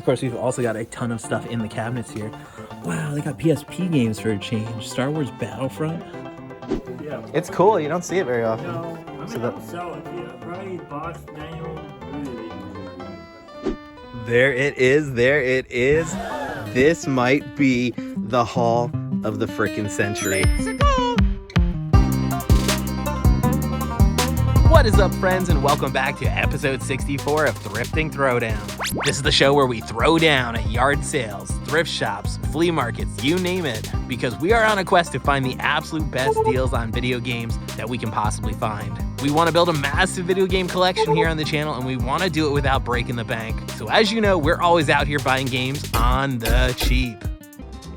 course, we've also got a ton of stuff in the cabinets here. Wow, they got PSP games for a change. Star Wars Battlefront. Yeah. It's cool. You don't see it very often. No, I mean, I'll sell it to you. Probably boss manual. There it is. There it is. This might be the haul of the frickin' century. What is up, friends, and welcome back to episode 64 of Thrifting Throwdown. This is the show where we throw down at yard sales, thrift shops, flea markets, you name it, because we are on a quest to find the absolute best deals on video games that we can possibly find. We want to build a massive video game collection here on the channel, and we want to do it without breaking the bank. So as you know, we're always out here buying games on the cheap.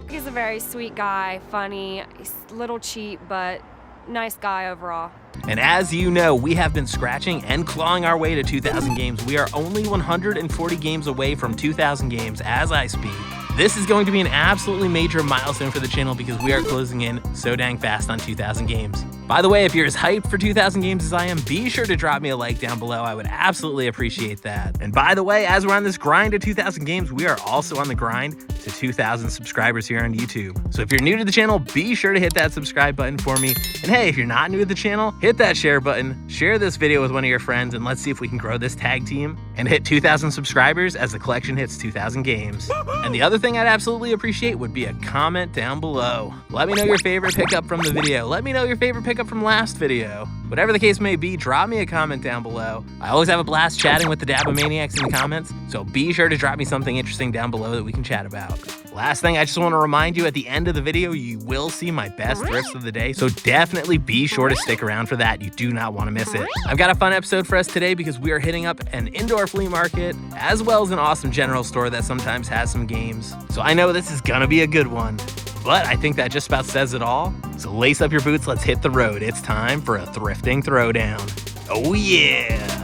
He's a very sweet guy, funny, he's a little cheap, but nice guy overall. And as you know, we have been scratching and clawing our way to 2,000 games. We are only 140 games away from 2,000 games as I speak. This is going to be an absolutely major milestone for the channel because we are closing in so dang fast on 2,000 games. By the way, if you're as hyped for 2,000 games as I am, be sure to drop me a like down below. I would absolutely appreciate that. And by the way, as we're on this grind to 2,000 games, we are also on the grind to 2,000 subscribers here on YouTube. So if you're new to the channel, be sure to hit that subscribe button for me. And hey, if you're not new to the channel, hit that share button, share this video with one of your friends, and let's see if we can grow this tag team and hit 2,000 subscribers as the collection hits 2,000 games. And the other thing I'd absolutely appreciate would be a comment down below. Let me know your favorite pickup from the video. Let me know your favorite pickup from last video. Whatever the case may be, drop me a comment down below. I always have a blast chatting with the Dabomaniacs in the comments, so be sure to drop me something interesting down below that we can chat about. Last thing, I just want to remind you, at the end of the video, you will see my best thrifts of the day, so definitely be sure to stick around for that. You do not want to miss it. I've got a fun episode for us today because we are hitting up an indoor flea market, as well as an awesome general store that sometimes has some games. So I know this is gonna be a good one, but I think that just about says it all. So lace up your boots, let's hit the road. It's time for a Thrifting Throwdown. Oh yeah!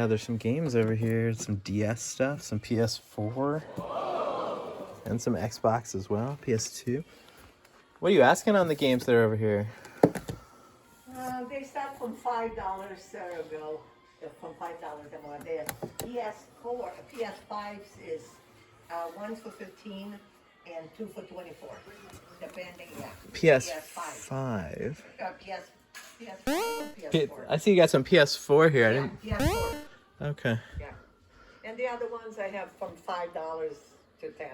There's some games over here, some DS stuff, some PS4, and some Xbox as well, PS2. What are you asking on the games that are over here? They start from $5 go, from $5 and more. They're PS4, PS5s is one's for 15 and two for 24, depending. Yeah. PS5. PS4. I see you got some PS4 here. I didn't. PS4. Okay. Yeah. And the other ones I have from $5 to 10.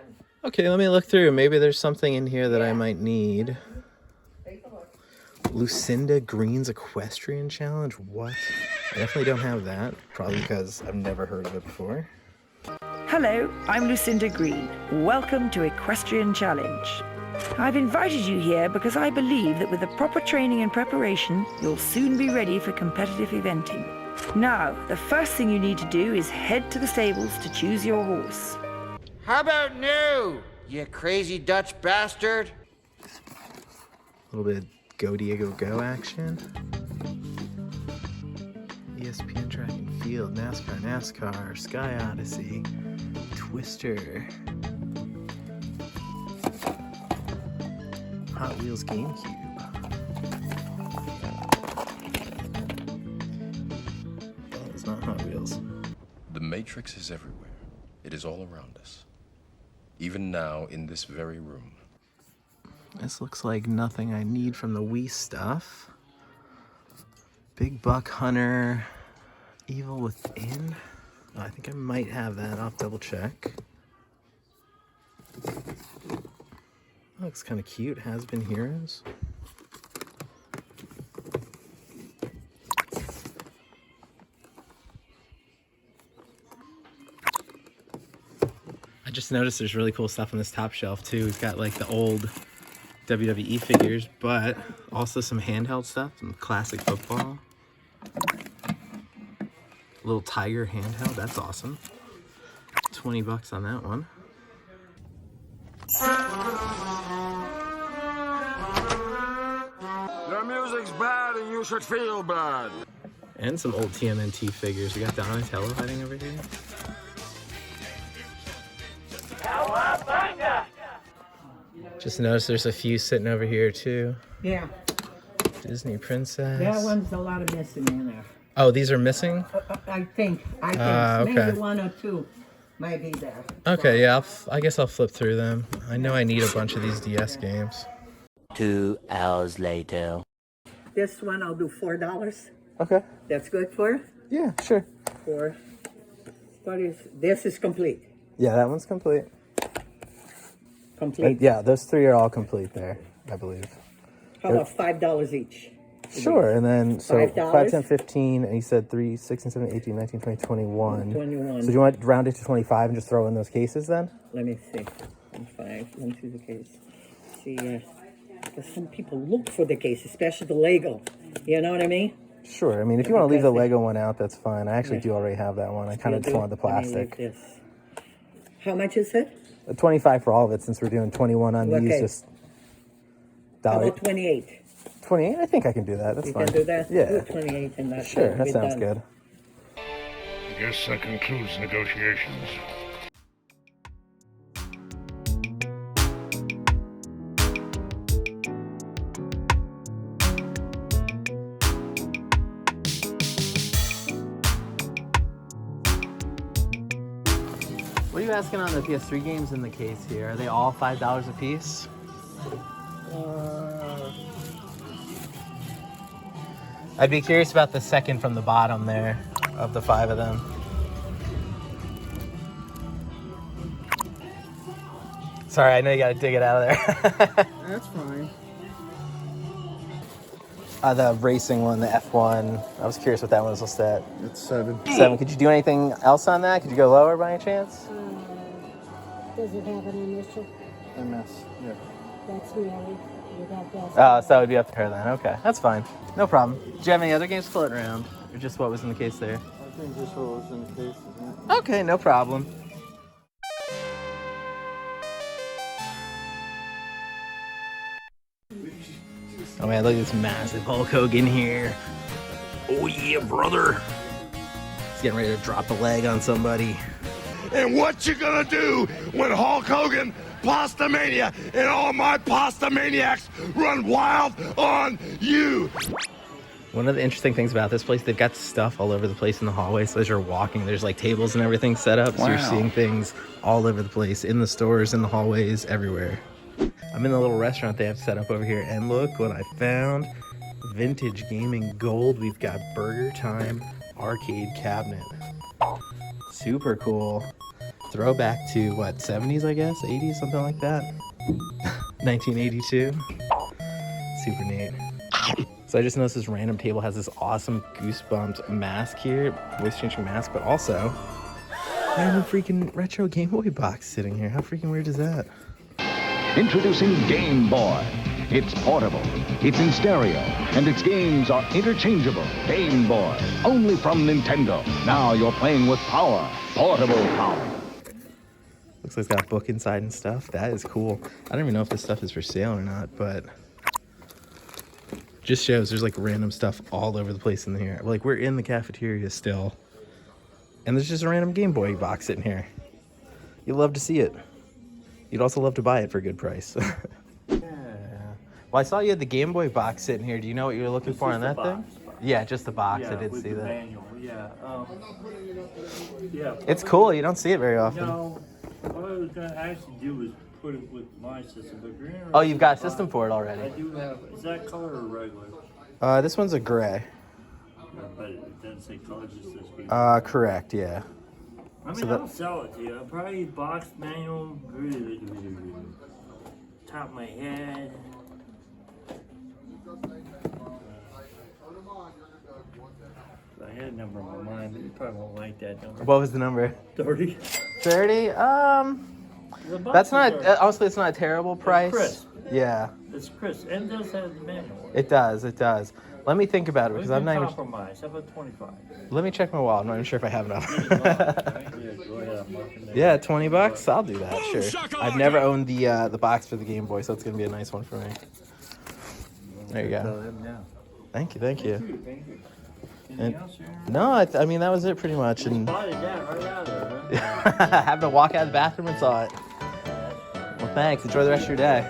Okay, let me look through. Maybe there's something in here that I might need. Take a look. Lucinda Green's Equestrian Challenge? What? I definitely don't have that. Probably because I've never heard of it before. Hello, I'm Lucinda Green. Welcome to Equestrian Challenge. I've invited you here because I believe that with the proper training and preparation, you'll soon be ready for competitive eventing. Now, the first thing you need to do is head to the stables to choose your horse. How about new, you crazy Dutch bastard? A little bit of Go Diego Go action. ESPN Track and Field, NASCAR, Sky Odyssey, Twister, Hot Wheels Gamecube. That is not Hot Wheels. The Matrix is everywhere. It is all around us. Even now, in this very room. This looks like nothing I need from the Wii stuff. Big Buck Hunter, Evil Within. Oh, I think I might have that. I'll double check. Looks kind of cute. Has Been Heroes. I just noticed there's really cool stuff on this top shelf too. We've got like the old WWE figures, but also some handheld stuff, some classic football. Little Tiger handheld, that's awesome. 20 bucks on that one. Your music's bad and you should feel bad. And some old TMNT figures. We got Donatello hiding over here. Just noticed there's a few sitting over here too. Yeah, Disney Princess. that one's a lot of missing in there. Oh, these are missing? I think. Okay. Maybe one or two might be there. Okay, yeah, I guess I'll flip through them. I know I need a bunch of these DS games. 2 hours later. This one I'll do $4. Okay. That's good for Yeah, sure. for. This is complete. Yeah, that one's complete. Complete. Yeah, those three are all complete there, I believe. How about $5 each? Sure, and then, so $5? 5, 10, 15, and you said 3, 6, and 7, 18, 19, 20, 21. 21. So do you want to round it to 25 and just throw in those cases then? Let me see. 5. Let me see the case. See, because some people look for the case, especially the Lego. You know what I mean? Sure, I mean, if you want to leave the Lego one out, that's fine. I actually do already have that one. I kind of just wanted the plastic. This. How much is it? 25 for all of it, since we're doing 21 on these. Okay. Just How dollar. about 28? 28? I think I can do that. That's You fine. can do that? Yeah. Do 28 and that's Sure, it. that We're sounds done. good. I guess that concludes negotiations. What are you asking on the PS3 games in the case here? Are they all $5 a piece? I'd be curious about the second from the bottom there, of the 5 of them. Sorry, I know you gotta dig it out of there. That's fine. The racing one, the F1. I was curious what that one was listed at. It's 7. 7. Could you do anything else on that? Could you go lower by any chance? Does it have an initial? MS, yeah. That's Mary. You got that. So it would be up to her then. Okay, that's fine. No problem. Do you have any other games floating around? Or just what was in the case there? I think just what was in the case, isn't it? Okay, no problem. Oh man, look at this massive Hulk Hogan here. Oh yeah, brother. He's getting ready to drop a leg on somebody. And what you gonna do when Hulk Hogan, Pasta Mania, and all my Pasta Maniacs run wild on you? One of the interesting things about this place, they've got stuff all over the place in the hallway. So as you're walking, there's like tables and everything set up. So you're seeing things all over the place, in the stores, in the hallways, everywhere. I'm in the little restaurant they have set up over here. And look what I found. Vintage gaming gold. We've got Burger Time arcade cabinet. Super cool. Throwback to what, 70s, I guess? 80s, something like that. 1982. Super neat. So I just noticed this random table has this awesome Goosebumps mask here, voice changing mask, but also random freaking retro Game Boy box sitting here. How freaking weird is that? Introducing Game Boy. It's portable, it's in stereo, and its games are interchangeable. Game Boy, only from Nintendo. Now you're playing with power, portable power. Looks like it's got a book inside and stuff. That is cool. I don't even know if this stuff is for sale or not, but just shows there's like random stuff all over the place in here. Like we're in the cafeteria still, and there's just a random Game Boy box sitting here. You'd love to see it. You'd also love to buy it for a good price. Yeah. Well, I saw you had the Game Boy box sitting here. Do you know what you were looking for on that thing? Yeah, just the box. I did see that. Manual. Yeah. Yeah. It's cool. You don't see it very often. No. What I was going to actually do was put it with my system, but green. Oh, you've got a system for it already. I do have. Is that color or regular? This one's a gray. But it doesn't say color, just says green. Correct. Yeah. I mean, I'll sell it to you. I'll probably box manual. Top of my head. I had a number in my mind, but you probably won't like that number. What was the number? 30. 30? That's not, honestly, it's not a terrible price. Crisp. Yeah. It's crisp, and it does have the manual. It does. Let me think about it, because I'm not even... compromise. How about 25? Let me check my wallet. I'm not even sure if I have enough. Yeah, go ahead. I'm marking that. Yeah, $20? I'll do that, sure. I've never owned the box for the Game Boy, so it's going to be a nice one for me. There you go. Thank you. Thank you. Anything else here? No, I mean, that was it pretty much. And Spotted that right out of there, huh? happened to walk out of the bathroom and saw it. Well, thanks. Enjoy the rest of your day.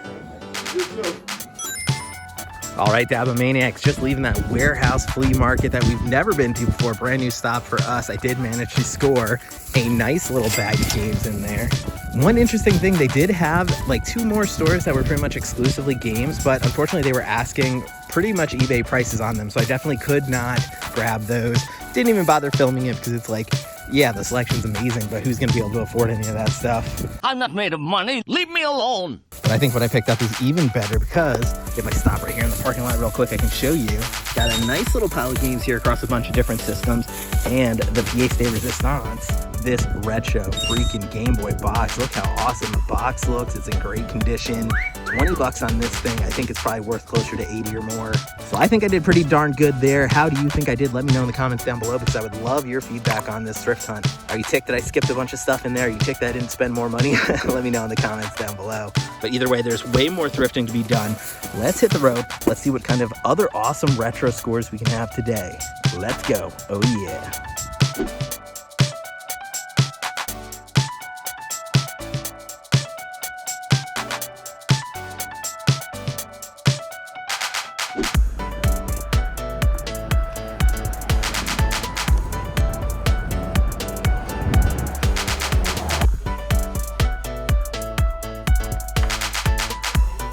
All right, Dabba Maniacs, just leaving that warehouse flea market that we've never been to before. Brand new stop for us. I did manage to score a nice little bag of games in there. One interesting thing, they did have like 2 more stores that were pretty much exclusively games, but unfortunately they were asking pretty much eBay prices on them, so I definitely could not grab those. Didn't even bother filming it because it's like, yeah, the selection's amazing, but who's gonna be able to afford any of that stuff? I'm not made of money. Leave me alone. But I think what I picked up is even better because if I stop right here in the parking lot real quick, I can show you. Got a nice little pile of games here across a bunch of different systems, and the pièce de résistance, this retro freaking Game Boy box. Look how awesome the box looks. It's in great condition. 20 bucks on this thing. I think it's probably worth closer to 80 or more. So I think I did pretty darn good there. How do you think I did? Let me know in the comments down below because I would love your feedback on this thrift hunt. Are you ticked that I skipped a bunch of stuff in there? Are you ticked that I didn't spend more money? Let me know in the comments down below. But either way, there's way more thrifting to be done. Let's hit the road. Let's see what kind of other awesome retro scores we can have today. Let's go. Oh yeah.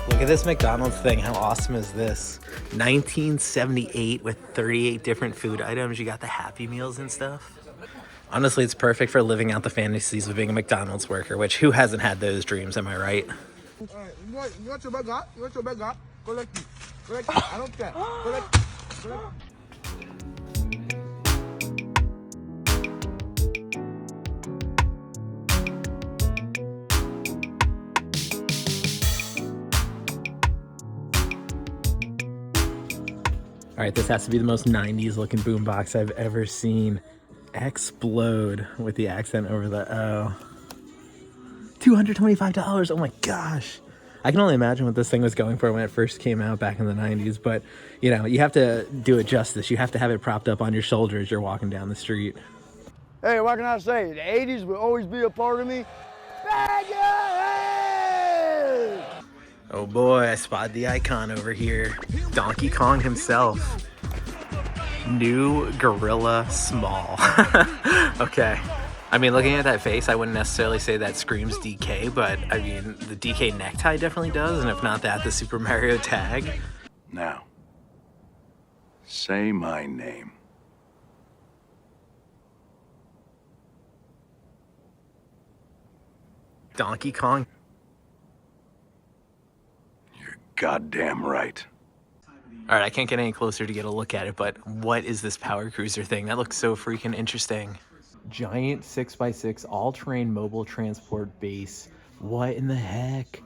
Look at this McDonald's thing. How awesome is this? 1978 with 38 different food items. You got the Happy Meals and stuff. Honestly, it's perfect for living out the fantasies of being a McDonald's worker, which who hasn't had those dreams, am I right? You want your burger? You want your burger? Collect it. Collect it. I don't care. Collect it. Collect it. All right, this has to be the most 90s looking boombox I've ever seen. Explode with the accent over the O. $225, oh my gosh. I can only imagine what this thing was going for when it first came out back in the 90s, but you know, you have to do it justice. You have to have it propped up on your shoulder as you're walking down the street. Hey, what can I say? The 80s will always be a part of me. Bag your head! Oh boy, I spotted the icon over here. Donkey Kong himself. New Gorilla Small. Okay. I mean, looking at that face, I wouldn't necessarily say that screams DK, but I mean, the DK necktie definitely does, and if not that, the Super Mario tag. Now, say my name. Donkey Kong. You're goddamn right. All right, I can't get any closer to get a look at it, but what is this Power Cruiser thing? That looks so freaking interesting. Giant 6x6 all-terrain mobile transport base. What in the heck?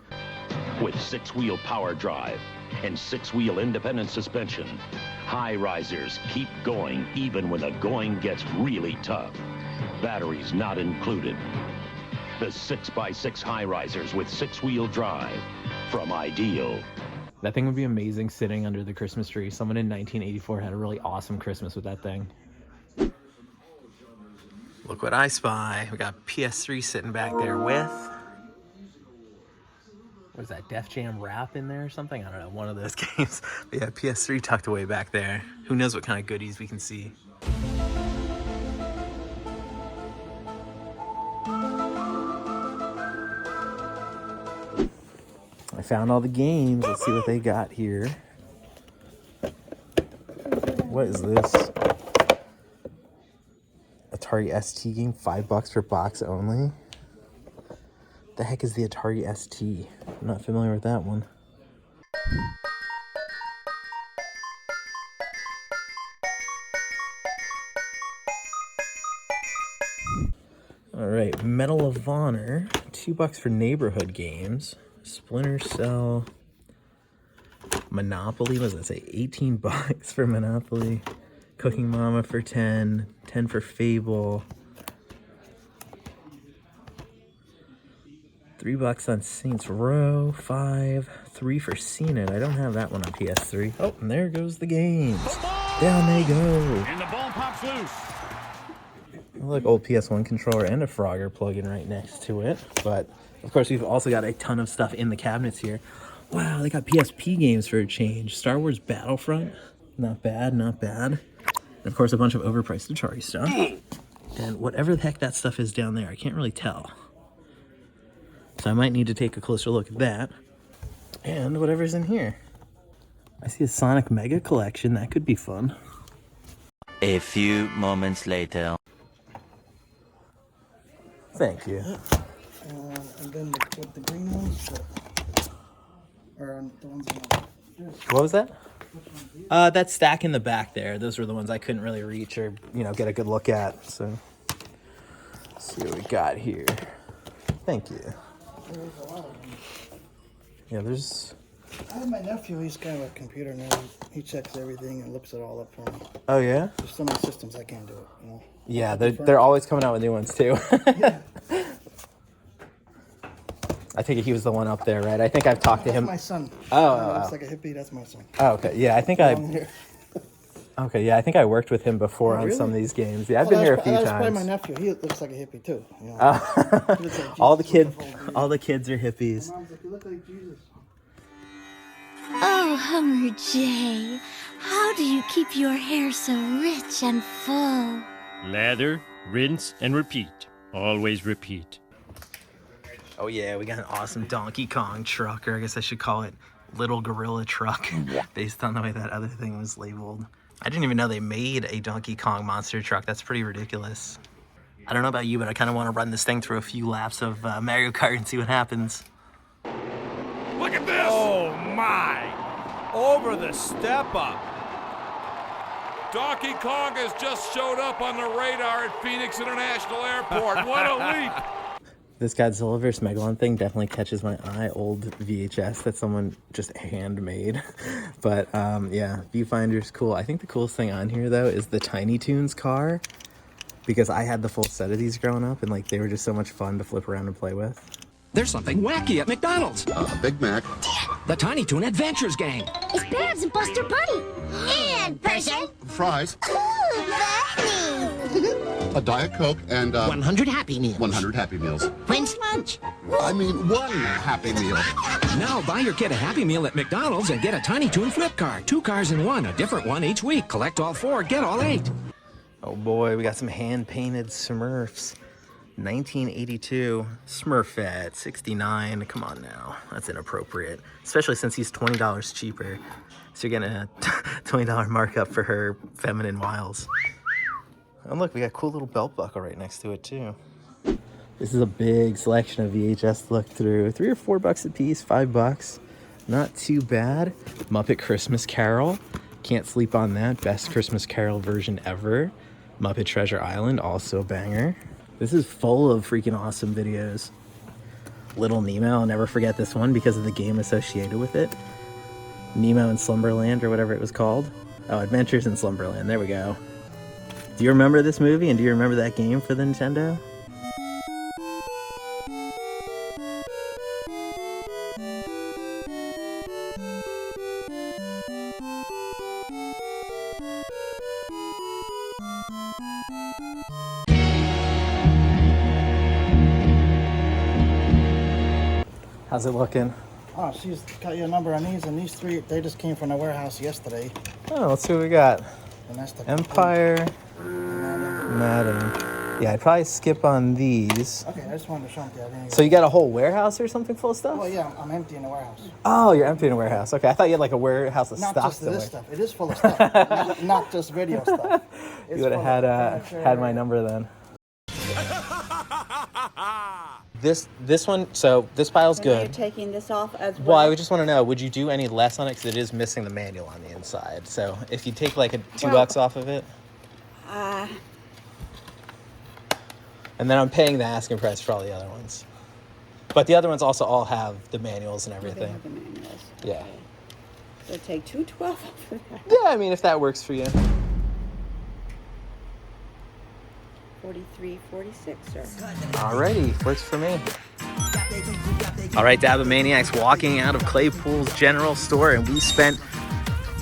With 6-wheel power drive and 6-wheel independent suspension, high risers keep going even when the going gets really tough. Batteries not included. The 6x6 high risers with 6-wheel drive from Ideal. That thing would be amazing sitting under the Christmas tree. Someone in 1984 had a really awesome Christmas with that thing. Look what I spy. We got PS3 sitting back there with... What is that, Def Jam Rap in there or something? I don't know, one of those games. But yeah, PS3 tucked away back there. Who knows what kind of goodies we can see. I found all the games. Let's see what they got here. What is this? Atari ST game, $5 per box only. The heck is the Atari ST? I'm not familiar with that one. All right, Medal of Honor, $2 for neighborhood games. Splinter Cell, Monopoly, what does that say? 18 bucks for Monopoly. Cooking Mama for 10, 10 for Fable. $3 on Saints Row, 5, 3 for Seen It. I don't have that one on PS3. Oh, and there goes the games. Down they go. And the ball pops loose. Look, old PS1 controller and a Frogger plug-in right next to it. But, of course, we've also got a ton of stuff in the cabinets here. Wow, they got PSP games for a change. Star Wars Battlefront. Not bad, not bad. And, of course, a bunch of overpriced Atari stuff. And whatever the heck that stuff is down there, I can't really tell. So I might need to take a closer look at that. And whatever's in here. I see a Sonic Mega Collection. That could be fun. A few moments later. Thank you. And then the green ones, or the ones in the... What was that? That stack in the back there. Those were the ones I couldn't really reach or, get a good look at. So, let's see what we got here. Thank you. There's a lot of them. Yeah, there's... I have my nephew, he's kind of a computer nerd. He checks everything and looks it all up for me. Oh, yeah? There's so many systems I can't do it, Yeah, they're always coming out with new ones, too. Yeah. I think he was the one up there, right? I think I've talked to him. That's my son. Oh. Looks like a hippie, that's my son. Oh, okay. Yeah, I think Okay, yeah, I think I worked with him before on some of these games. Yeah, I've been here a few times. That's probably my nephew. He looks like a hippie, too. Like all the kids are hippies. Mom's like, you look like Jesus. Oh, Hummer J, how do you keep your hair so rich and full? Lather, rinse, and repeat. Always repeat. Oh yeah, we got an awesome Donkey Kong truck, or I guess I should call it Little Gorilla Truck, based on the way that other thing was labeled. I didn't even know they made a Donkey Kong monster truck. That's pretty ridiculous. I don't know about you, but I kind of want to run this thing through a few laps of Mario Kart and see what happens. Look at this! Oh my! Over the step up. Donkey Kong has just showed up on the radar at Phoenix International Airport. What a leap! This Godzilla vs. Megalon thing definitely catches my eye. Old VHS that someone just handmade. But yeah, Viewfinder's cool. I think the coolest thing on here though is the Tiny Toons car, because I had the full set of these growing up and like they were just so much fun to flip around and play with. There's something wacky at McDonald's. Big Mac. The Tiny Toon Adventures game. It's Babs and Buster Bunny. And person. Fries. Ooh, bunny. A Diet Coke and 100 Happy Meals. 100 Happy Meals. When's lunch? I mean, one Happy Meal. Now buy your kid a Happy Meal at McDonald's and get a Tiny Toon flip car. 2 cars in one, a different one each week. Collect all 4, get all 8. Oh boy, we got some hand-painted Smurfs. 1982 Smurfette 69. Come on now, that's inappropriate, especially since he's $20 cheaper, so you're getting a $20 markup for her feminine wiles. And look, we got a cool little belt buckle right next to it too. This is a big selection of VHS to look through. $3 or $4 a piece, $5, not too bad. Muppet Christmas Carol, can't sleep on that. Best Christmas Carol version ever. Muppet Treasure Island, also a banger. This is full of freaking awesome videos. Little Nemo, I'll never forget this one because of the game associated with it. Nemo in Slumberland, or whatever it was called. Oh, Adventures in Slumberland, there we go. Do you remember this movie, and do you remember that game for the Nintendo? How's it looking? Oh, she's got your number on these, and these 3, they just came from the warehouse yesterday. Oh, let's see what we got. And that's the Empire, Madden. Yeah, I'd probably skip on these. Okay, I just wanted to show them to you. Anyway. So you got a whole warehouse or something full of stuff? Well, yeah, I'm emptying the warehouse. Oh, you're emptying a warehouse. Okay, I thought you had like a warehouse of Not stuff. Not just somewhere. this stuff. It is full of stuff. not just video stuff. It's You would have had my number then. This one, so this pile's good. You're taking this off as well? Well, I would just want to know, would you do any less on it? Because it is missing the manual on the inside. So if you take like $2 off of it. And then I'm paying the asking price for all the other ones. But the other ones also all have the manuals and everything. They have the manuals. Yeah. So take $2.12 off of that. Yeah, I mean, if that works for you. $43.46, sir. Alrighty, works for me. All right, Dabba Maniacs walking out of Claypool's general store, and we spent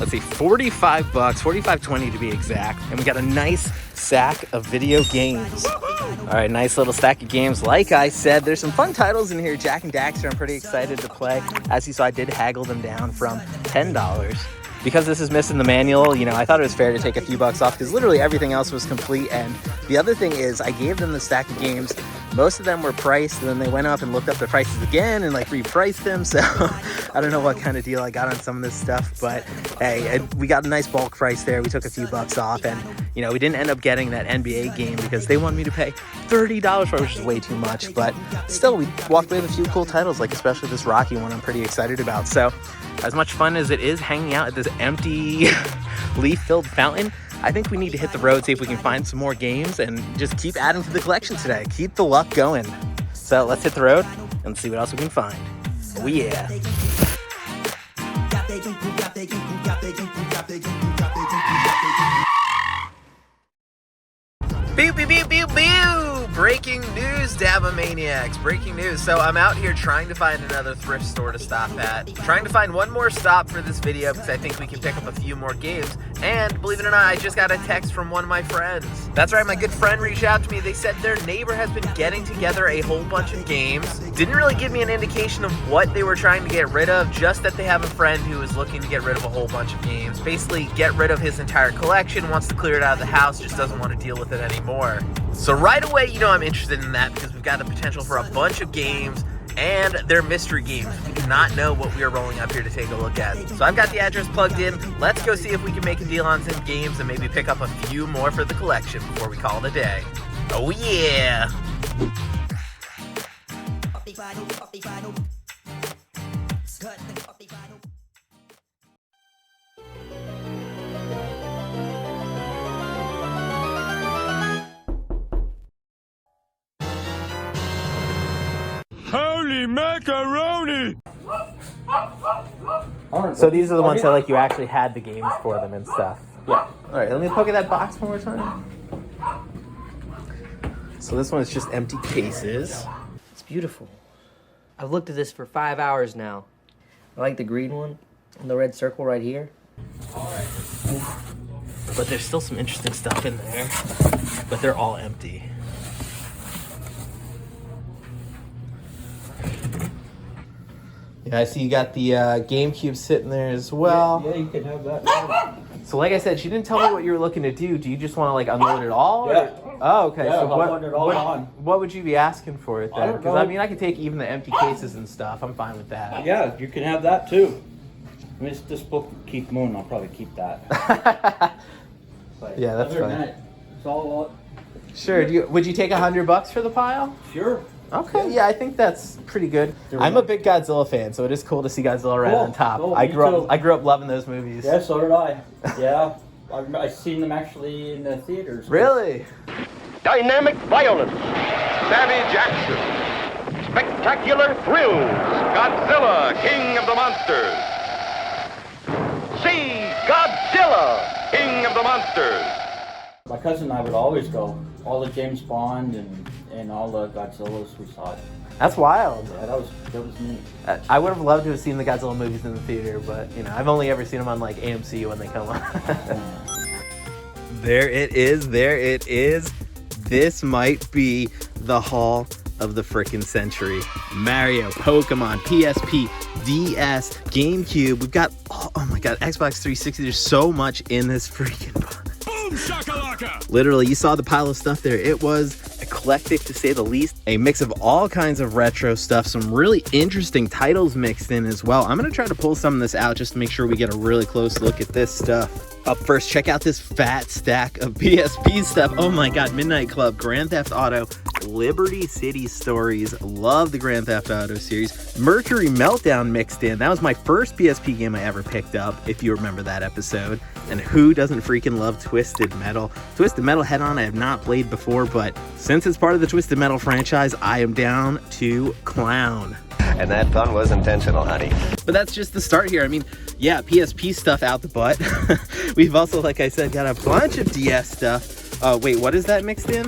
let's see, 45 bucks, 45.20 to be exact. And we got a nice sack of video games. All right, nice little stack of games. Like I said, there's some fun titles in here. Jack and Daxter, I'm pretty excited to play. As you saw, I did haggle them down from $10. Because this is missing the manual, you know, I thought it was fair to take a few bucks off because literally everything else was complete. And the other thing is I gave them the stack of games. Most of them were priced, and then they went up and looked up the prices again and like repriced them. So I don't know what kind of deal I got on some of this stuff, but hey, we got a nice bulk price there. We took a few bucks off, and you know, we didn't end up getting that NBA game because they wanted me to pay $30 for it, which is way too much. But still, we walked away with a few cool titles, like especially this Rocky one I'm pretty excited about. So as much fun as it is hanging out at this empty leaf-filled fountain, I think we need to hit the road, see if we can find some more games, and just keep adding to the collection today. Keep the luck going. So let's hit the road and see what else we can find. Oh yeah. Pew, pew, pew, pew, pew! Breaking news, Dabomaniacs. Breaking news. So I'm out here trying to find another thrift store to stop at. Trying to find one more stop for this video because I think we can pick up a few more games. And believe it or not, I just got a text from one of my friends. That's right, my good friend reached out to me. They said their neighbor has been getting together a whole bunch of games. Didn't really give me an indication of what they were trying to get rid of, just that they have a friend who is looking to get rid of a whole bunch of games. Basically, get rid of his entire collection, wants to clear it out of the house, just doesn't want to deal with it anymore. So right away, you know I'm interested in that because we've got the potential for a bunch of games, and they're mystery games. We do not know what we are rolling up here to take a look at. So I've got the address plugged in. Let's go see if we can make a deal on some games and maybe pick up a few more for the collection before we call it a day. Oh yeah! Holy macaroni! So these are the ones that like you actually had the games for them and stuff. Yeah. All right, let me poke at that box one more time. So this one is just empty cases. It's beautiful. I've looked at this for 5 hours now. I like the green one and the red circle right here. But there's still some interesting stuff in there. But they're all empty. Yeah, I see you got the Gamecube sitting there as well. Yeah, you can have that. So like I said, she didn't tell me what you were looking to do. Do you just want to like unload it all? Yeah. Or? Oh, okay. Yeah, So what would you be asking for it then? I don't Because know. I mean, I could take even the empty cases and stuff. I'm fine with that. Yeah, you can have that too. I mean, this book keep moving. I'll probably keep that. But Yeah, that's other than fine. that, it's all. Sure. Would you take $100 for the pile? Sure. Okay, yeah, I think that's pretty good. I'm a big Godzilla fan, so it is cool to see Godzilla right on top. Cool, I me grew too. up loving those movies. Yeah, so did I. Yeah, I've seen them actually in the theaters. Really? Dynamic violence, savage action, spectacular thrills. Godzilla, King of the Monsters. See Godzilla, King of the Monsters. My cousin and I would always go. All the James Bond and all the Godzillas we saw. That's wild. Yeah, that was neat. I would have loved to have seen the Godzilla movies in the theater, but you know, I've only ever seen them on like AMC when they come on. There it is. This might be the haul of the frickin' century. Mario, Pokemon, PSP, DS, GameCube. We've got, oh my god, Xbox 360. There's so much in this freaking box. Boom shakalaka! Literally, you saw the pile of stuff there. It was eclectic to say the least. A mix of all kinds of retro stuff, some really interesting titles mixed in as well. I'm gonna try to pull some of this out just to make sure we get a really close look at this stuff. Up first, check out this fat stack of PSP stuff. Oh my god, Midnight Club, Grand Theft Auto, Liberty City Stories. Love the Grand Theft Auto series. Mercury Meltdown mixed in. That was my first PSP game I ever picked up, if you remember that episode. And who doesn't freaking love Twisted Metal? Twisted Metal Head-On I have not played before, but since it's part of the Twisted Metal franchise, I am down to clown. And that fun was intentional, honey. But that's just the start here. I mean, yeah, PSP stuff out the butt. We've also, like I said, got a bunch of DS stuff. Wait, what is that mixed in?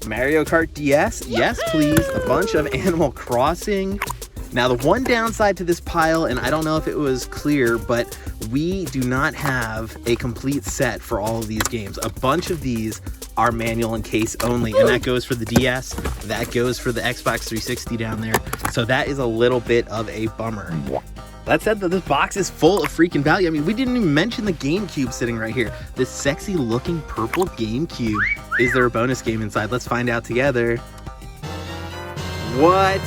Mario Kart DS? Yes, please. A bunch of Animal Crossing. Now, the one downside to this pile, and I don't know if it was clear, but we do not have a complete set for all of these games. A bunch of these are manual and case only, and that goes for the DS, that goes for the Xbox 360 down there. So that is a little bit of a bummer. That said, this box is full of freaking value. I mean, we didn't even mention the Gamecube sitting right here. This sexy looking purple Gamecube. Is there a bonus game inside? Let's find out together. What?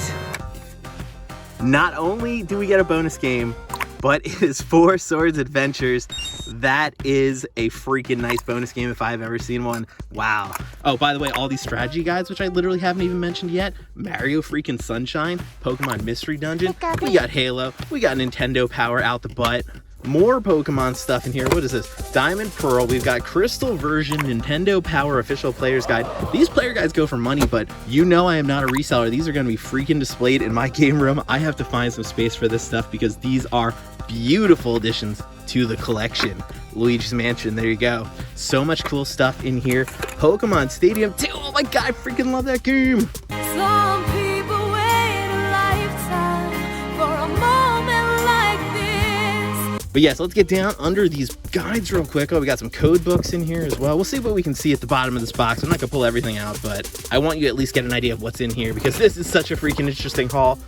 Not only do we get a bonus game, but it is 4 Swords Adventures. That is a freaking nice bonus game if I've ever seen one. Wow. Oh, by the way, all these strategy guides, which I literally haven't even mentioned yet. Mario freaking Sunshine, Pokemon Mystery Dungeon. We got Halo. We got Nintendo Power out the butt. More Pokemon stuff in here. What is this? Diamond Pearl. We've got Crystal Version, Nintendo Power Official Player's Guide. These player guides go for money, but you know I am not a reseller. These are going to be freaking displayed in my game room. I have to find some space for this stuff because these are beautiful additions to the collection. Luigi's Mansion, there you go. So much cool stuff in here. Pokemon Stadium 2. Oh my god, I freaking love that game. Some people wait a lifetime for a moment like this. But yes, let's get down under these guides real quick. Oh, we got some code books in here as well. We'll see what we can see at the bottom of this box. I'm not gonna pull everything out, but I want you to at least get an idea of what's in here because this is such a freaking interesting haul.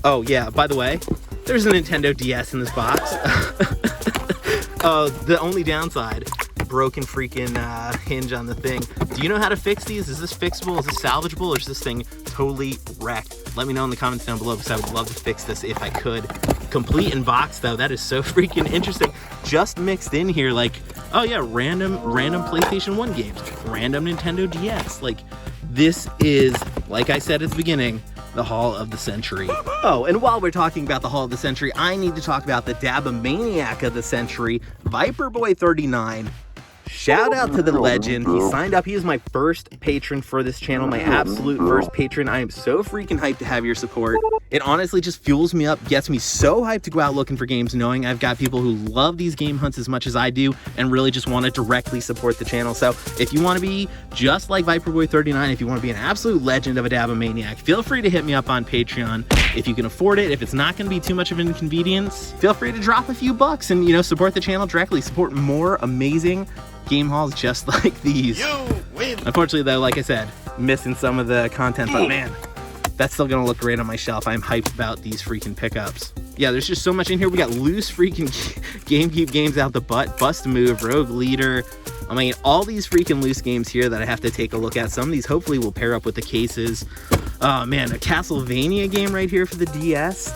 Oh yeah, by the way, there's a Nintendo DS in this box. The only downside, broken freaking hinge on the thing. Do you know how to fix these? Is this fixable? Is this salvageable? Or is this thing totally wrecked? Let me know in the comments down below because I would love to fix this if I could. Complete in box though, that is so freaking interesting. Just mixed in here like, oh yeah, random PlayStation 1 games, random Nintendo DS. Like, this is, like I said at the beginning, the haul of the century. Oh, and while we're talking about the haul of the century, I need to talk about the Dabba-maniac of the century, Viperboy39. Shout out to the legend. He signed up. He is my first patron for this channel, my absolute first patron. I am so freaking hyped to have your support. It honestly just fuels me up, gets me so hyped to go out looking for games, knowing I've got people who love these game hunts as much as I do and really just want to directly support the channel. So if you want to be just like Viperboy39, if you want to be an absolute legend of a Dabba-maniac, feel free to hit me up on Patreon if you can afford it. If it's not going to be too much of an inconvenience, feel free to drop a few bucks and, you know, support the channel directly. Support more amazing game hauls just like these. You win. Unfortunately though, like I said, missing some of the content, but man, that's still gonna look great on my shelf. I'm hyped about these freaking pickups. Yeah, there's just so much in here. We got loose freaking GameCube games out the butt, Bust a Move, Rogue Leader. I mean, all these freaking loose games here that I have to take a look at. Some of these hopefully will pair up with the cases. Oh man, a Castlevania game right here for the DS.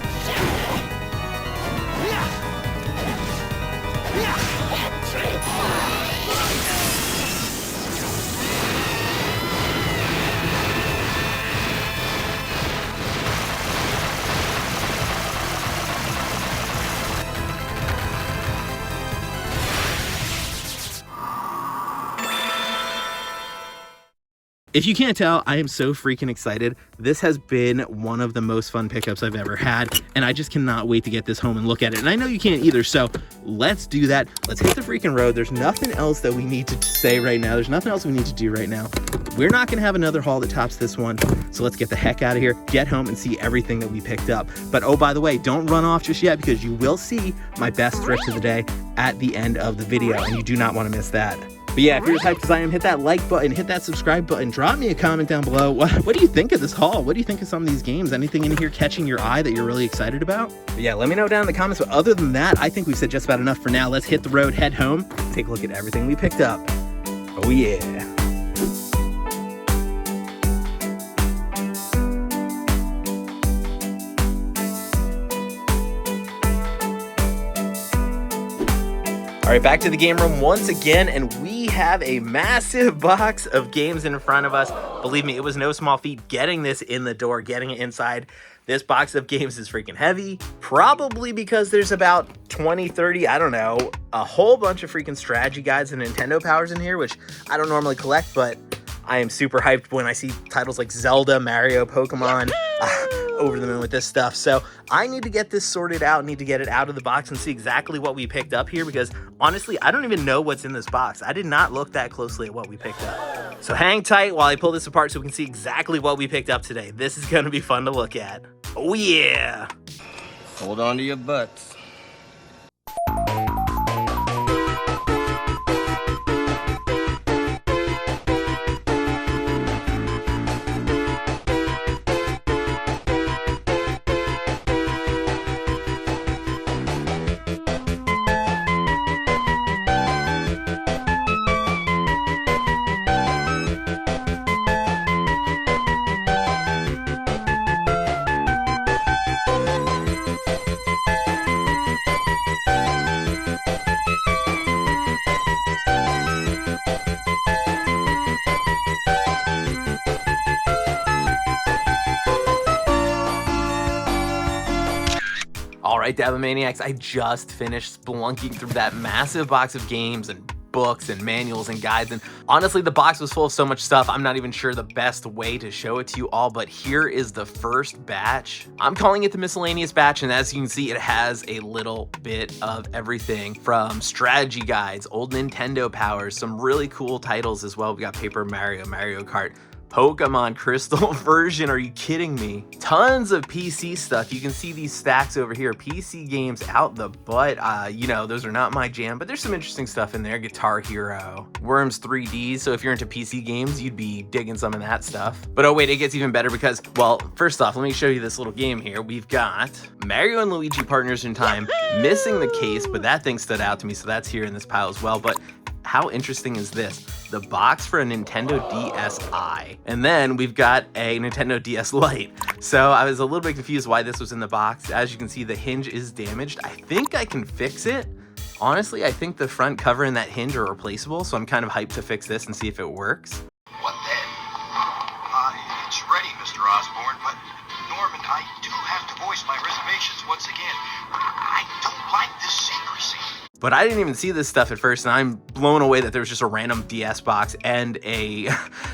If you can't tell, I am so freaking excited. This has been one of the most fun pickups I've ever had, and I just cannot wait to get this home and look at it. And I know you can't either, so let's do that. Let's hit the freaking road. There's nothing else that we need to say right now. There's nothing else we need to do right now. We're not gonna have another haul that tops this one, so let's get the heck out of here, get home, and see everything that we picked up. But oh, by the way, don't run off just yet because you will see my best thrift of the day at the end of the video, and you do not want to miss that. But yeah, if you're as hyped as I am, hit that like button, hit that subscribe button, drop me a comment down below. What do you think of this haul? What do you think of some of these games? Anything in here catching your eye that you're really excited about? But yeah, let me know down in the comments. But other than that, I think we've said just about enough for now. Let's hit the road, head home, take a look at everything we picked up. Oh yeah. All right, back to the game room once again, and we have a massive box of games in front of us. Believe me, it was no small feat getting this in the door, getting it inside. This box of games is freaking heavy, probably because there's about 20, 30, I don't know, a whole bunch of freaking strategy guides and Nintendo Powers in here, which I don't normally collect, but I am super hyped when I see titles like Zelda, Mario, Pokemon, over the moon with this stuff. So I need to get this sorted out, need to get it out of the box and see exactly what we picked up here, because honestly, I don't even know what's in this box. I did not look that closely at what we picked up. So hang tight while I pull this apart so we can see exactly what we picked up today. This is gonna be fun to look at. Oh yeah. Hold on to your butts. right, Dabomaniacs, I just finished spelunking through that massive box of games and books and manuals and guides, and honestly the box was full of so much stuff I'm not even sure the best way to show it to you all, but here is the first batch. I'm calling it the miscellaneous batch, and as you can see it has a little bit of everything from strategy guides, old Nintendo powers, some really cool titles as well. We got Paper Mario, Mario Kart, Pokemon Crystal version, are you kidding me? Tons of PC stuff. You can see these stacks over here, PC games out the butt. You know, those are not my jam, but there's some interesting stuff in there. Guitar Hero, Worms 3D, so if you're into PC games, you'd be digging some of that stuff. But oh wait, it gets even better because, well, first off, let me show you this little game here. We've got Mario and Luigi Partners in Time, missing the case, but that thing stood out to me, so that's here in this pile as well. But how interesting is this? The box for a Nintendo DSi. And then we've got a Nintendo DS Lite. So I was a little bit confused why this was in the box. As you can see, the hinge is damaged. I think I can fix it. Honestly, I think the front cover and that hinge are replaceable, so I'm kind of hyped to fix this and see if it works. What then? It's ready, Mr. Osborne, but Norman, I do have to voice my reservations once again. I don't like this secrecy. But I didn't even see this stuff at first, and I'm blown away that there was just a random DS box and a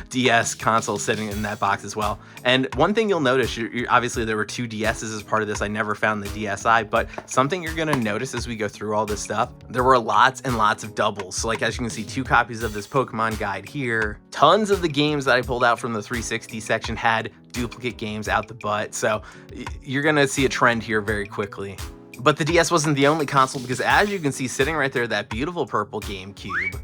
DS console sitting in that box as well. And one thing you'll notice, obviously there were two DSs as part of this. I never found the DSi, but something you're gonna notice as we go through all this stuff, there were lots and lots of doubles. So like as you can see, 2 copies of this Pokemon guide here. Tons of the games that I pulled out from the 360 section had duplicate games out the butt. So you're gonna see a trend here very quickly. But the DS wasn't the only console, because as you can see sitting right there, that beautiful purple Gamecube.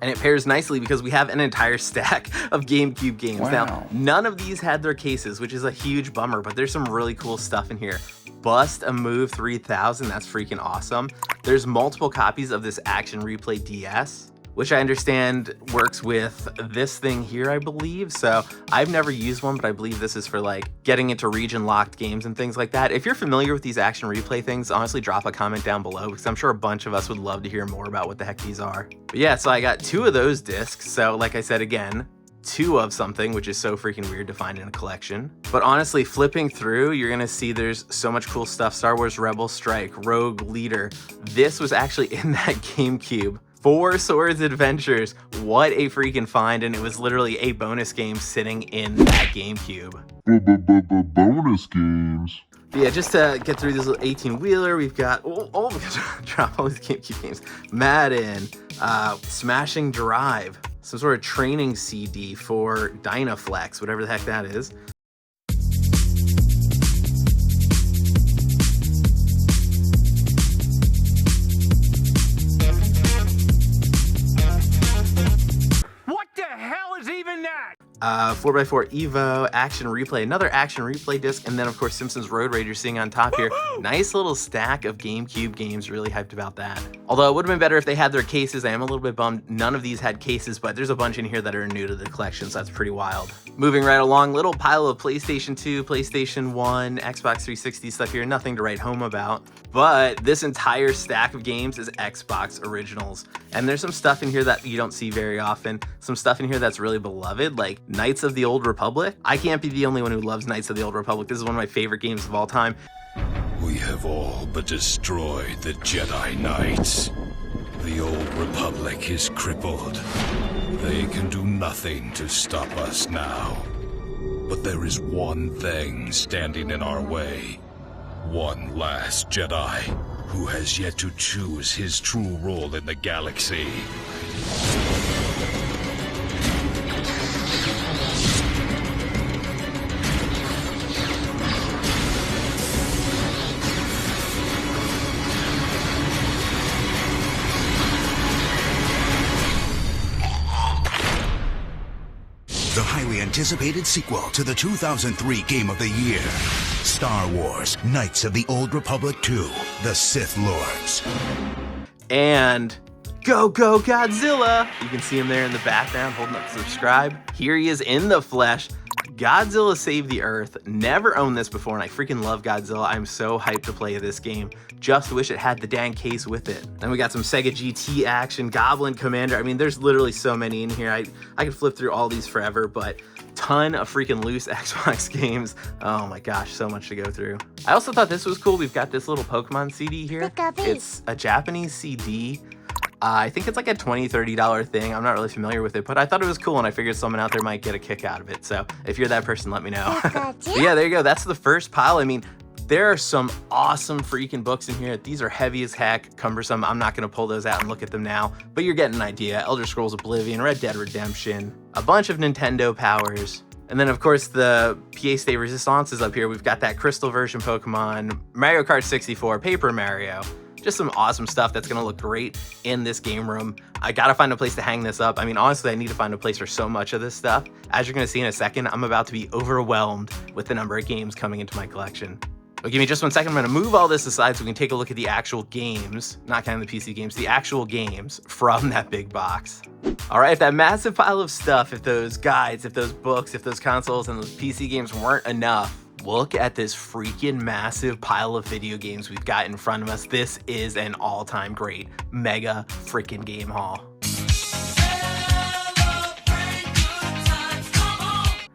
And it pairs nicely because we have an entire stack of Gamecube games. Wow. Now, none of these had their cases, which is a huge bummer, but there's some really cool stuff in here. Bust a Move 3000, that's freaking awesome. There's multiple copies of this Action Replay DS, which I understand works with this thing here, I believe. So I've never used one, but I believe this is for like getting into region locked games and things like that. If you're familiar with these Action Replay things, honestly drop a comment down below, because I'm sure a bunch of us would love to hear more about what the heck these are. But yeah, so I got 2 of those discs. So like I said, again, 2 of something, which is so freaking weird to find in a collection. But honestly, flipping through, you're gonna see there's so much cool stuff. Star Wars Rebel Strike, Rogue Leader. This was actually in that Gamecube. 4 Swords Adventures, what a freaking find, and it was literally a bonus game sitting in that Gamecube. Bonus games. But yeah, just to get through this little 18-wheeler, we've got, we gotta drop all these Gamecube games. Madden, Smashing Drive, some sort of training CD for Dynaflex, whatever the heck that is. What the hell is even that? 4x4 Evo, Action Replay, another Action Replay disc, and then of course Simpsons Road Rage seeing on top here. Nice little stack of Gamecube games, really hyped about that. Although it would have been better if they had their cases. I am a little bit bummed none of these had cases, but there's a bunch in here that are new to the collection, so that's pretty wild. Moving right along, little pile of PlayStation 2, PlayStation 1, Xbox 360 stuff here, nothing to write home about. But this entire stack of games is Xbox originals. And there's some stuff in here that you don't see very often. Some stuff in here that's really beloved, like Knights of the Old Republic. I can't be the only one who loves Knights of the Old Republic. This is one of my favorite games of all time. We have all but destroyed the Jedi Knights. The Old Republic is crippled. They can do nothing to stop us now. But there is one thing standing in our way. One last Jedi who has yet to choose his true role in the galaxy. The highly anticipated sequel to the 2003 Game of the Year, Star Wars Knights of the Old Republic 2, The Sith Lords. And go Godzilla! You can see him there in the background holding up subscribe. Here he is in the flesh. Godzilla Save the Earth. Never owned this before, and I freaking love Godzilla. I'm so hyped to play this game. Just wish it had the dang case with it. Then we got some Sega GT action, Goblin Commander. I mean, there's literally so many in here. I could flip through all these forever, but ton of freaking loose Xbox games. Oh my gosh, so much to go through. I also thought this was cool. We've got this little Pokemon CD here. It's a Japanese CD. I think it's like a $20, $30 thing. I'm not really familiar with it, but I thought it was cool, and I figured someone out there might get a kick out of it. So if you're that person, let me know. But yeah, there you go. That's the first pile. I mean, there are some awesome freaking books in here. These are heavy as heck, cumbersome. I'm not going to pull those out and look at them now, but you're getting an idea. Elder Scrolls Oblivion, Red Dead Redemption, a bunch of Nintendo powers. And then, of course, the pièce de résistance is up here. We've got that Crystal version Pokemon, Mario Kart 64, Paper Mario. Just some awesome stuff that's going to look great in this game room. I got to find a place to hang this up. I mean, honestly, I need to find a place for so much of this stuff. As you're going to see in a second, I'm about to be overwhelmed with the number of games coming into my collection. But give me just 1 second. I'm going to move all this aside so we can take a look at the actual games, not counting the PC games, the actual games from that big box. All right, if that massive pile of stuff, if those guides, if those books, if those consoles and those PC games weren't enough, look at this freaking massive pile of video games we've got in front of us. This is an all-time great mega freaking game haul.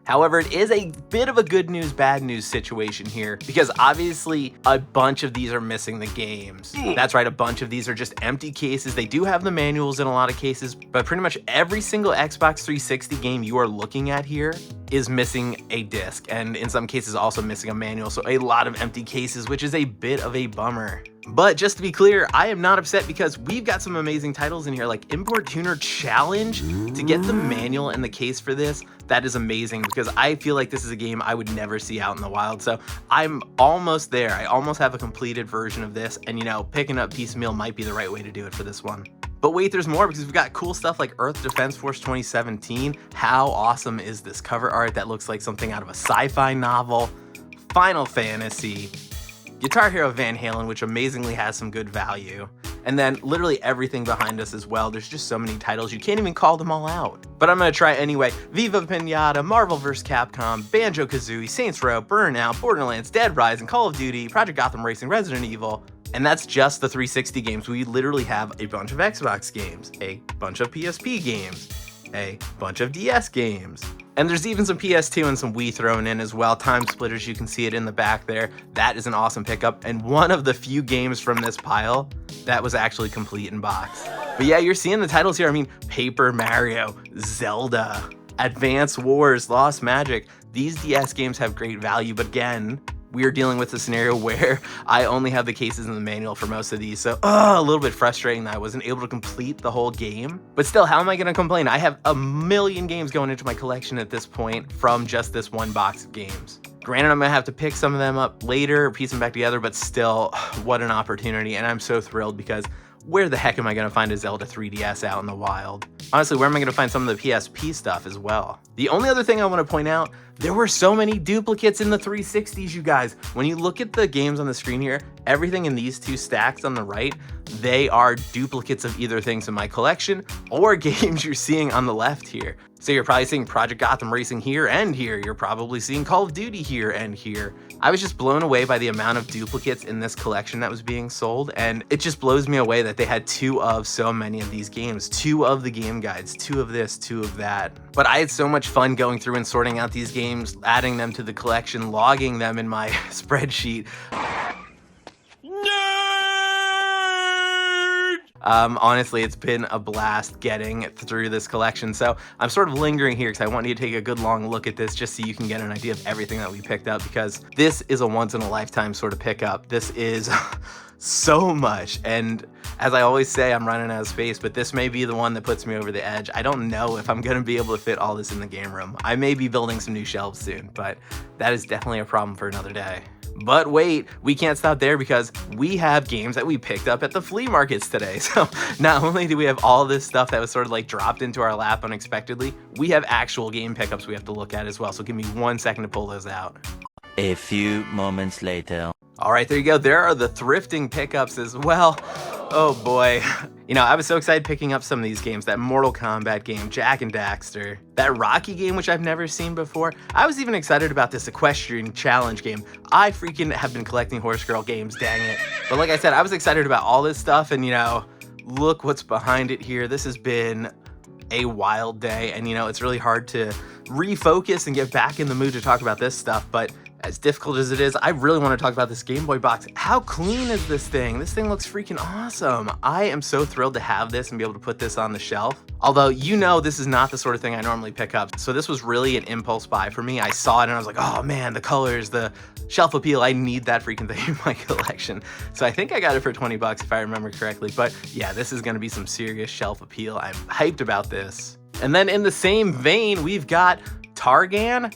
However, it is a bit of a good news, bad news situation here, because obviously a bunch of these are missing the games. That's right, a bunch of these are just empty cases. They do have the manuals in a lot of cases, but pretty much every single Xbox 360 game you are looking at here is missing a disc, and in some cases also missing a manual. So a lot of empty cases, which is a bit of a bummer. But just to be clear, I am not upset because we've got some amazing titles in here, like Import Tuner Challenge. To get the manual and the case for this, that is amazing, because I feel like this is a game I would never see out in the wild. So I'm almost there. I almost have a completed version of this, and you know, picking up piecemeal might be the right way to do it for this one. But wait, there's more, because we've got cool stuff like Earth Defense Force 2017. How awesome is this cover art? That looks like something out of a sci-fi novel. Final Fantasy, Guitar Hero Van Halen, which amazingly has some good value. And then literally everything behind us as well. There's just so many titles, you can't even call them all out. But I'm gonna try anyway. Viva Pinata, Marvel vs. Capcom, Banjo-Kazooie, Saints Row, Burnout, Borderlands, Dead Rising, Call of Duty, Project Gotham Racing, Resident Evil. And that's just the 360 games. We literally have a bunch of Xbox games, a bunch of PSP games, a bunch of DS games. And there's even some PS2 and some Wii thrown in as well. Time Splitters, you can see it in the back there. That is an awesome pickup, and one of the few games from this pile that was actually complete in box. But yeah, you're seeing the titles here. I mean, Paper Mario, Zelda, Advance Wars, Lost Magic. These DS games have great value, but again, we're dealing with a scenario where I only have the cases in the manual for most of these. So a little bit frustrating that I wasn't able to complete the whole game. But still, how am I gonna complain? I have a million games going into my collection at this point from just this one box of games. Granted, I'm gonna have to pick some of them up later, piece them back together, but still, what an opportunity. And I'm so thrilled, because where the heck am I gonna find a Zelda 3DS out in the wild? Honestly, where am I gonna find some of the PSP stuff as well? The only other thing I wanna point out, there were so many duplicates in the 360s, you guys. When you look at the games on the screen here, everything in these two stacks on the right, they are duplicates of either things in my collection or games you're seeing on the left here. So you're probably seeing Project Gotham Racing here and here. You're probably seeing Call of Duty here and here. I was just blown away by the amount of duplicates in this collection that was being sold, and it just blows me away that they had two of so many of these games, two of the game guides, two of this, two of that. But I had so much fun going through and sorting out these games, adding them to the collection, logging them in my spreadsheet. Honestly, it's been a blast getting through this collection. So I'm sort of lingering here because I want you to take a good long look at this just so you can get an idea of everything that we picked up, because this is a once in a lifetime sort of pickup. This is so much. And as I always say, I'm running out of space, but this may be the one that puts me over the edge. I don't know if I'm gonna be able to fit all this in the game room. I may be building some new shelves soon, but that is definitely a problem for another day. But wait, we can't stop there, because we have games that we picked up at the flea markets today. So not only do we have all this stuff that was sort of like dropped into our lap unexpectedly, we have actual game pickups we have to look at as well. So give me 1 second to pull those out. A few moments later. All right, there you go. There are the thrifting pickups as well. Oh boy. You know, I was so excited picking up some of these games. That Mortal Kombat game, Jak and Daxter, that Rocky game, which I've never seen before. I was even excited about this Equestrian Challenge game. I freaking have been collecting Horse Girl games, dang it. But like I said, I was excited about all this stuff, and you know, look what's behind it here. This has been a wild day, and you know, it's really hard to refocus and get back in the mood to talk about this stuff, but as difficult as it is, I really want to talk about this Game Boy box. How clean is this thing? This thing looks freaking awesome. I am so thrilled to have this and be able to put this on the shelf. Although, you know, this is not the sort of thing I normally pick up. So this was really an impulse buy for me. I saw it and I was like, oh man, the colors, the shelf appeal, I need that freaking thing in my collection. So I think I got it for 20 bucks if I remember correctly. But yeah, this is gonna be some serious shelf appeal. I'm hyped about this. And then in the same vein, we've got Targan,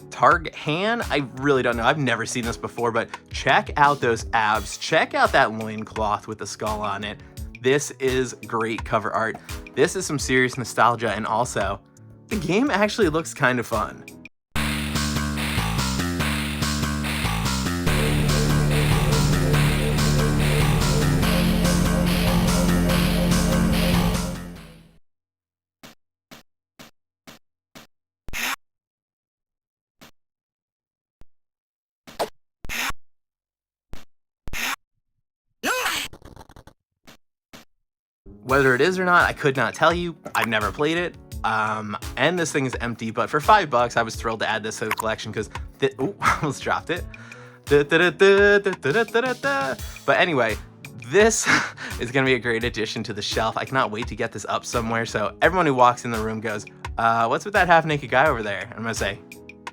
I really don't know. I've never seen this before, but check out those abs. Check out that loincloth with the skull on it. This is great cover art. This is some serious nostalgia, and also, the game actually looks kind of fun. Whether it is or not, I could not tell you. I've never played it. And this thing is empty, but for $5, I was thrilled to add this to the collection because, oh, I almost dropped it. But anyway, this is gonna be a great addition to the shelf. I cannot wait to get this up somewhere. So everyone who walks in the room goes, what's with that half-naked guy over there? I'm gonna say,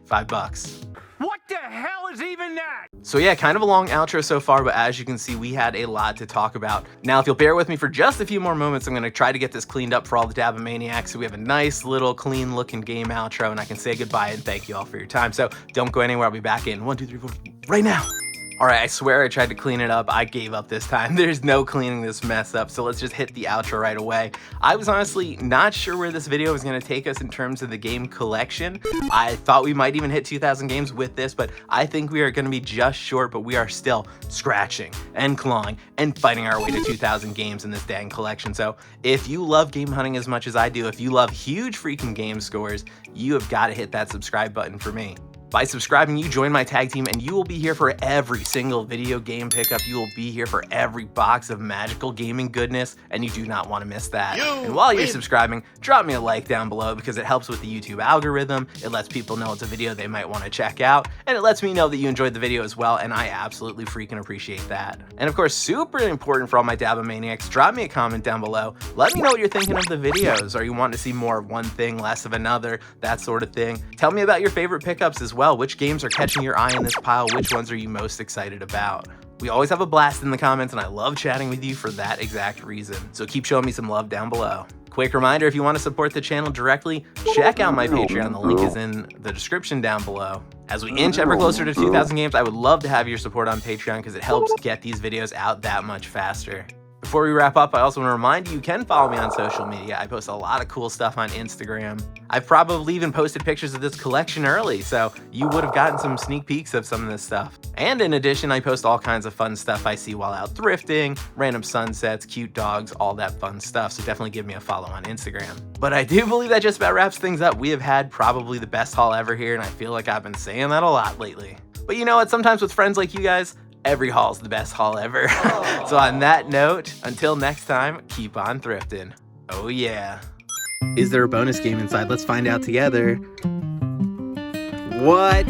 $5. What the hell is even that? So yeah, kind of a long outro so far, but as you can see, we had a lot to talk about. Now, if you'll bear with me for just a few more moments, I'm gonna try to get this cleaned up for all the Dabomaniacs so we have a nice little clean looking game outro and I can say goodbye and thank you all for your time. So don't go anywhere, I'll be back in 1, 2, 3, 4, right now. All right, I swear I tried to clean it up. I gave up this time. There's no cleaning this mess up, so let's just hit the outro right away. I was honestly not sure where this video was gonna take us in terms of the game collection. I thought we might even hit 2,000 games with this, but I think we are gonna be just short, but we are still scratching and clawing and fighting our way to 2,000 games in this dang collection. So if you love game hunting as much as I do, if you love huge freaking game scores, you have gotta hit that subscribe button for me. By subscribing, you join my tag team and you will be here for every single video game pickup. You will be here for every box of magical gaming goodness, and you do not want to miss that. And while you're subscribing, drop me a like down below because it helps with the YouTube algorithm. It lets people know it's a video they might want to check out, and it lets me know that you enjoyed the video as well, and I absolutely freaking appreciate that. And of course, super important for all my Dabomaniacs, drop me a comment down below. Let me know what you're thinking of the videos. Are you wanting to see more of one thing, less of another, that sort of thing? Tell me about your favorite pickups as well. Which games are catching your eye in this pile? Which ones are you most excited about? We always have a blast in the comments, and I love chatting with you for that exact reason. So keep showing me some love down below. Quick reminder, if you want to support the channel directly, check out my Patreon. The link is in the description down below. As we inch ever closer to 2,000 games, I would love to have your support on Patreon because it helps get these videos out that much faster. Before we wrap up, I also want to remind you, you can follow me on social media. I post a lot of cool stuff on Instagram. I've probably even posted pictures of this collection early, so you would have gotten some sneak peeks of some of this stuff. And in addition, I post all kinds of fun stuff I see while out thrifting, random sunsets, cute dogs, all that fun stuff, so definitely give me a follow on Instagram. But I do believe that just about wraps things up. We have had probably the best haul ever here, and I feel like I've been saying that a lot lately. But you know what, sometimes with friends like you guys, every haul's the best haul ever. So on that note, until next time, keep on thrifting. Oh yeah. Is there a bonus game inside? Let's find out together. What?